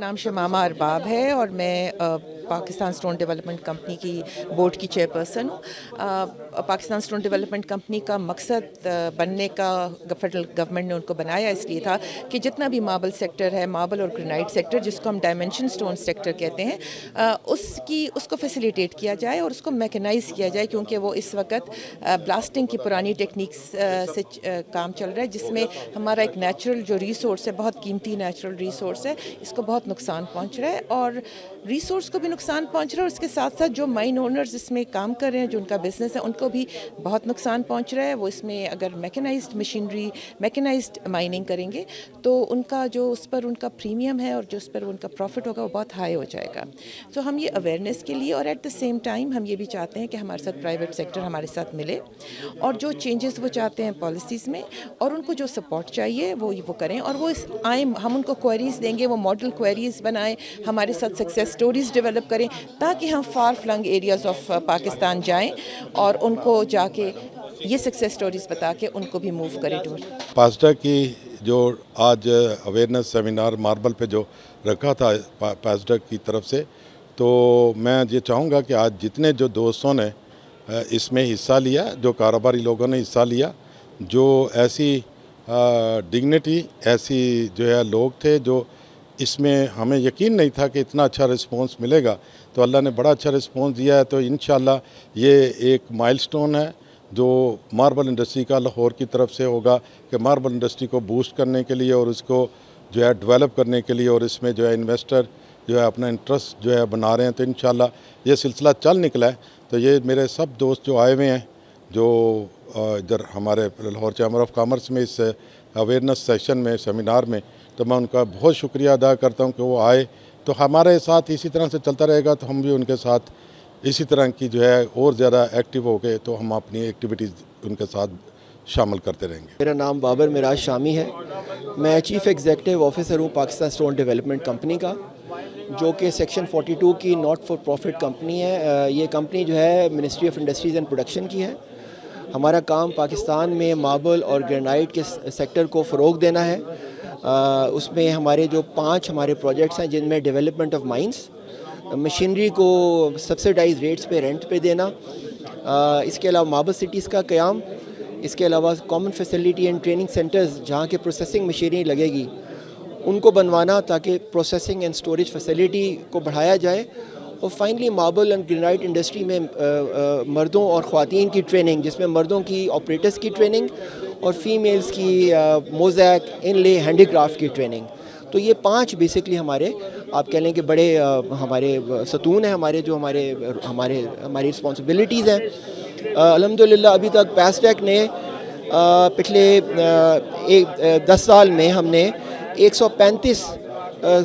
नाम शमामा अरबाब है और मैं पाकिस्तान स्टोन डेवलपमेंट कंपनी की बोर्ड की चेयरपर्सन हूँ। पाकिस्तान स्टोन डेवलपमेंट कंपनी का मकसद बनने का फेडरल गवर्नमेंट ने उनको बनाया इसलिए था कि जितना भी मार्बल सेक्टर है, मार्बल और ग्रेनाइट सेक्टर जिसको हम डायमेंशन स्टोन सेक्टर कहते हैं, उसको फैसिलिटेट किया जाए और उसको मैकेनाइज किया जाए, क्योंकि वो इस वक्त ब्लास्टिंग की पुरानी टेक्निक्स से काम चल रहा है, जिसमें हमारा एक नेचुरल जो रिसोर्स है, बहुत कीमती नेचुरल रिसोर्स है, इसको बहुत नुकसान पहुंच रहा है और रिसोर्स को भी नुकसान पहुंच रहा है और उसके साथ साथ जो माइन ओनर्स इसमें काम कर रहे हैं, जो उनका बिजनेस है, उनको भी बहुत नुकसान पहुंच रहा है। वो इसमें अगर मैकेनाइज्ड मशीनरी, मैकेनाइज्ड माइनिंग करेंगे तो उनका जो उस पर उनका प्रीमियम है और जो उस पर उनका प्रॉफिट होगा वो बहुत हाई हो जाएगा। तो हम ये अवेयरनेस के लिए और एट द सेम टाइम हम ये भी चाहते हैं कि हमारे साथ प्राइवेट सेक्टर हमारे साथ मिले और जो चेंजेस वो चाहते हैं पॉलिसीज़ में और उनको जो सपोर्ट चाहिए वो करें और वो आए, हम उनको क्वेरीज़ देंगे, वो मॉडल क्वेरीज़ बनाएं, हमारे साथ सक्सेस स्टोरीज़ डेवलप करें ताकि हम far flung areas of Pakistan जाएं और उनको जाके ये सक्सेस स्टोरीज़ बता के उनको भी मूव करें टूर। पासडा की जो आज अवेयरनेस सेमिनार मार्बल पे जो रखा था पासडा की तरफ से, तो मैं ये चाहूँगा कि आज जितने जो दोस्तों ने इसमें हिस्सा लिया, जो कारोबारी लोगों ने हिस्सा लिया, जो ऐसी डिग्निटी, ऐसी जो है लोग थे जो इसमें हमें यकीन नहीं था कि इतना अच्छा रिस्पांस मिलेगा, तो अल्लाह ने बड़ा अच्छा रिस्पांस दिया है। तो इंशाल्लाह ये एक माइलस्टोन है जो मार्बल इंडस्ट्री का लाहौर की तरफ से होगा कि मार्बल इंडस्ट्री को बूस्ट करने के लिए और उसको जो है डेवलप करने के लिए और इसमें जो है इन्वेस्टर जो है अपना इंटरेस्ट जो है बना रहे हैं। तो इंशाल्लाह ये सिलसिला चल निकला है। तो ये मेरे सब दोस्त जो आए हुए हैं, जो इधर हमारे लाहौर चैम्बर ऑफ कॉमर्स में इस अवेयरनेस सेशन में, सेमिनार में, तो मैं उनका बहुत शुक्रिया अदा करता हूं कि वो आए। तो हमारे साथ इसी तरह से चलता रहेगा तो हम भी उनके साथ इसी तरह की जो है और ज़्यादा एक्टिव हो गए तो हम अपनी एक्टिविटीज़ उनके साथ शामिल करते रहेंगे। मेरा नाम बाबर मिराज शामी है। मैं चीफ़ एग्जीक्यूटिव ऑफिसर हूँ पाकिस्तान स्टोन डेवलपमेंट कंपनी का, जो कि सेक्शन 42 की नॉट फॉर प्रॉफिट कंपनी है। ये कंपनी जो है ministry of industries and production की है। हमारा काम पाकिस्तान में मार्बल और ग्रेनाइट के सेक्टर को फ़रोग देना है। उसमें हमारे जो 5 हमारे प्रोजेक्ट्स हैं, जिनमें डेवलपमेंट ऑफ माइंस, मशीनरी को सब्सिडाइज रेट्स पे रेंट पे देना, इसके अलावा मार्बल सिटीज़ का क़याम, इसके अलावा common facility and training centres जहाँ के प्रोसेसिंग मशीनरी लगेगी उनको बनवाना ताकि प्रोसेसिंग एंड स्टोरेज फैसिलिटी को बढ़ाया जाए। और finally marble and granite industry में मर्दों और ख़वातीन की ट्रेनिंग, जिसमें मर्दों की ऑपरेटर्स की ट्रेनिंग और फीमेल्स की मोज़ैक, इनले, हैंडीक्राफ्ट की ट्रेनिंग। तो ये 5 बेसिकली हमारे, आप कह लें कि बड़े हमारे सतून हैं, हमारे जो हमारी रिस्पॉन्सिबिलिटीज़ हैं। अल्हम्दुलिल्लाह अभी तक पैसटेक ने पिछले 10 साल में हमने 135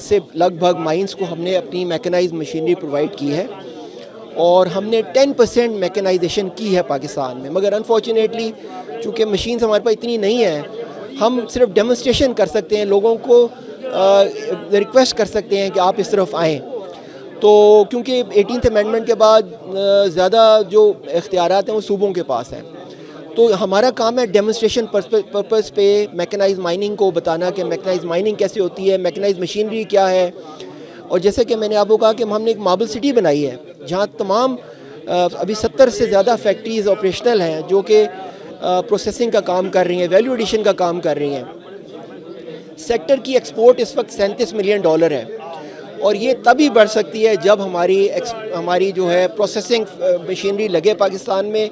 से लगभग माइंस को हमने अपनी मैकेनाइज्ड मशीनरी प्रोवाइड की है और हमने 10% मैकेनाइजेशन की है पाकिस्तान में। मगर अनफॉर्चुनेटली चूँकि मशीन्स हमारे पास इतनी नहीं है, हम सिर्फ डेमोन्स्ट्रेशन कर सकते हैं, लोगों को रिक्वेस्ट कर सकते हैं कि आप इस तरफ आएँ। तो क्योंकि 18th अमेंडमेंट के बाद ज़्यादा जो इख्तियारात हैं वो सूबों के पास हैं, तो हमारा काम है डेमोन्स्ट्रेशन पर्पस पे मैकेनाइज्ड माइनिंग को बताना कि मैकेनाइज्ड माइनिंग कैसे होती है, मैकेनाइज्ड मशीनरी क्या है। और जैसे कि मैंने आपको कहा कि हमने एक मार्बल सिटी बनाई है जहाँ तमाम अभी 70 से ज़्यादा फैक्ट्रीज़ ऑपरेशनल हैं जो कि प्रोसेसिंग का काम कर रही हैं, वैल्यू एडिशन का काम कर रही हैं। सेक्टर की एक्सपोर्ट इस वक्त $37 मिलियन है और ये तभी बढ़ सकती है जब हमारी जो है प्रोसेसिंग मशीनरी लगे पाकिस्तान में,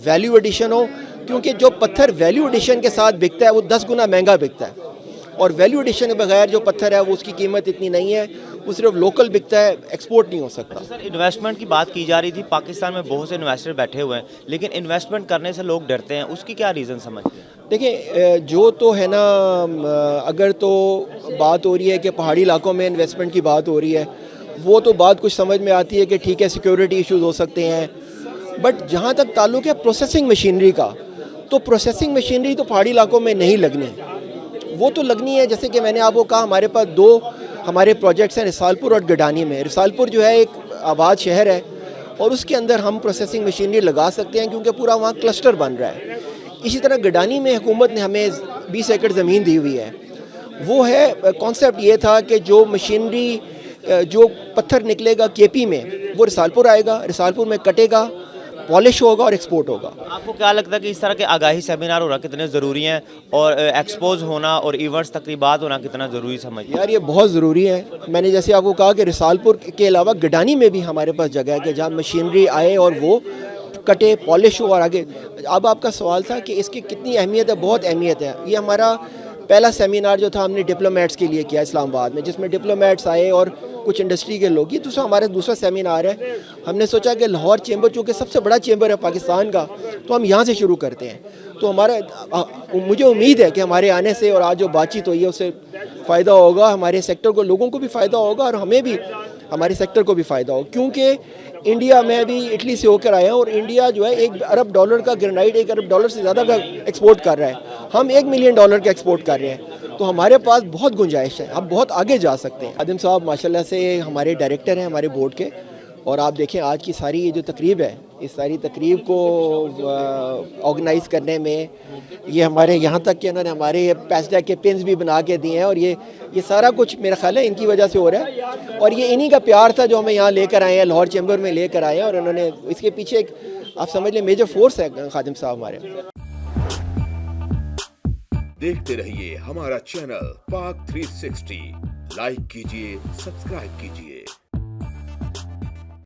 वैल्यू एडिशन हो, क्योंकि जो पत्थर वैल्यू एडिशन के साथ बिकता है वो 10 गुना महंगा बिकता है और वैल्यू एडिशन के बगैर जो पत्थर है वो उसकी कीमत इतनी नहीं है, वो सिर्फ लोकल बिकता है, एक्सपोर्ट नहीं हो सकता। सर, इन्वेस्टमेंट की बात की जा रही थी, पाकिस्तान में बहुत से इन्वेस्टर बैठे हुए हैं, लेकिन इन्वेस्टमेंट करने से लोग डरते हैं, उसकी क्या रीज़न समझते हैं? देखिए, जो तो है ना, अगर तो बात हो रही है कि पहाड़ी इलाकों में इन्वेस्टमेंट की बात हो रही है, वो तो बात कुछ समझ में आती है कि ठीक है, सिक्योरिटी इश्यूज हो सकते हैं। बट जहाँ तक ताल्लुक है प्रोसेसिंग मशीनरी का, तो प्रोसेसिंग मशीनरी तो पहाड़ी इलाकों में नहीं लगनी, वो तो लगनी है। जैसे कि मैंने आपको कहा, हमारे पास 2 हमारे प्रोजेक्ट्स हैं रिसालपुर और गडानी में। रिसालपुर जो है एक आबाद शहर है और उसके अंदर हम प्रोसेसिंग मशीनरी लगा सकते हैं क्योंकि पूरा वहाँ क्लस्टर बन रहा है। इसी तरह गडानी में हुकूमत ने हमें 20 एकड़ ज़मीन दी हुई है। वो है, कॉन्सेप्ट ये था कि जो मशीनरी जो पत्थर निकलेगा केपी में वो रिसालपुर आएगा, रिसालपुर में कटेगा, पॉलिश होगा और एक्सपोर्ट होगा। आपको क्या लगता है कि इस तरह के आगाही सेमिनार होना कितने ज़रूरी हैं और एक्सपोज होना और इवेंट्स तकरीबात होना कितना ज़रूरी समझिए? यार ये बहुत ज़रूरी है। मैंने जैसे आपको कहा कि रिसालपुर के अलावा गडानी में भी हमारे पास जगह है कि जहाँ मशीनरी आए और वो कटे, पॉलिश हो और आगे। अब आपका सवाल था कि इसकी कितनी अहमियत है, बहुत अहमियत है। ये हमारा पहला सेमिनार जो था हमने डिप्लोमेट्स के लिए किया इस्लामाबाद में, जिसमें डिप्लोमेट्स आए और कुछ इंडस्ट्री के लोग। ये हमारा दूसरा सेमिनार है। हमने सोचा कि लाहौर चेंबर चूँकि सबसे बड़ा चेंबर है पाकिस्तान का, तो हम यहाँ से शुरू करते हैं। तो मुझे उम्मीद है कि हमारे आने से और आज जो बातचीत हुई है उससे फ़ायदा होगा, हमारे सेक्टर को, लोगों को भी फ़ायदा होगा और हमें भी, हमारे सेक्टर को भी फ़ायदा होगा। क्योंकि इंडिया में अभी इटली से होकर आया हूँ और इंडिया जो है $1 अरब का ग्रेनाइट $1 अरब से ज़्यादा का एक्सपोर्ट कर रहा है। हम $1 मिलियन का एक्सपोर्ट कर रहे हैं। तो हमारे पास बहुत गुंजाइश है, हम बहुत आगे जा सकते हैं। आदिम साहब माशाल्लाह से हमारे डायरेक्टर हैं हमारे बोर्ड के, और आप देखें आज की सारी ये जो तकरीब है, इस सारी तकरीब को ऑर्गेनाइज़ करने में ये हमारे यहाँ तक कि उन्होंने हमारे पैसडैक के पिन्स भी बना के दिए हैं और ये सारा कुछ मेरा ख्याल है इनकी वजह से हो रहा है। और ये इन्हीं का प्यार था जो हमें यहाँ लेकर आए हैं, लाहौर चैम्बर में लेकर आए हैं, और उन्होंने इसके पीछे एक आप समझ लें मेजर फोर्स है खादिम साहब हमारे। देखते रहिए हमारा चैनल पाक 360, लाइक कीजिए, सब्सक्राइब कीजिए।